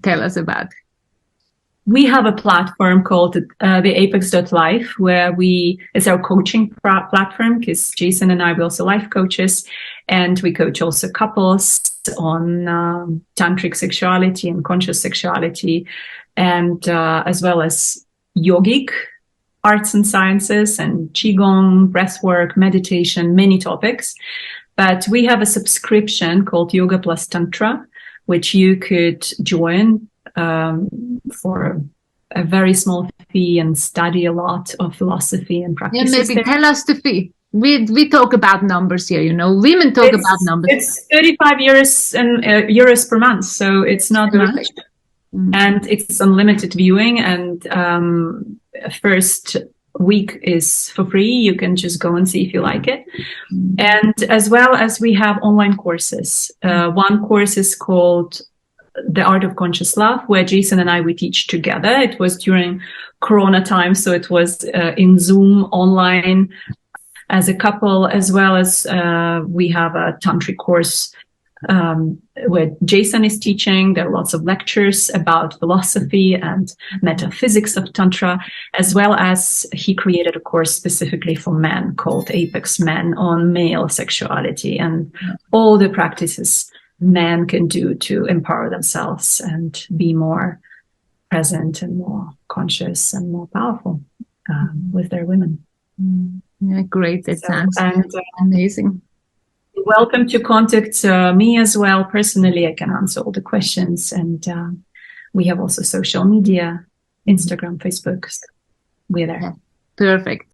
tell us about? We have a platform called TheApex.Life, where it's our coaching platform, because Jason and I, we're also life coaches, and we coach also couples on tantric sexuality and conscious sexuality, and as well as yogic arts and sciences and Qigong, breathwork, meditation, many topics. But we have a subscription called Yoga Plus Tantra, which you could join for a very small fee and study a lot of philosophy and practices. Yeah, maybe tell us the fee. We talk about numbers here, women talk about numbers. It's 35 euros per month, so it's not much. And it's unlimited viewing, and first week is for free. You can just go and see if you like it. And as well as we have online courses. One course is called The Art of Conscious Love, where Jason and I, we teach together. It was during Corona time, so it was in Zoom online as a couple, as well as we have a tantric course where Jason is teaching. There are lots of lectures about philosophy and metaphysics of Tantra, as well as he created a course specifically for men called Apex.Men on male sexuality and all the practices men can do to empower themselves and be more present and more conscious and more powerful with their women. Yeah, great. It sounds amazing. Welcome to contact me as well. Personally, I can answer all the questions. And we have also social media, Instagram, Facebook. We're there. Perfect.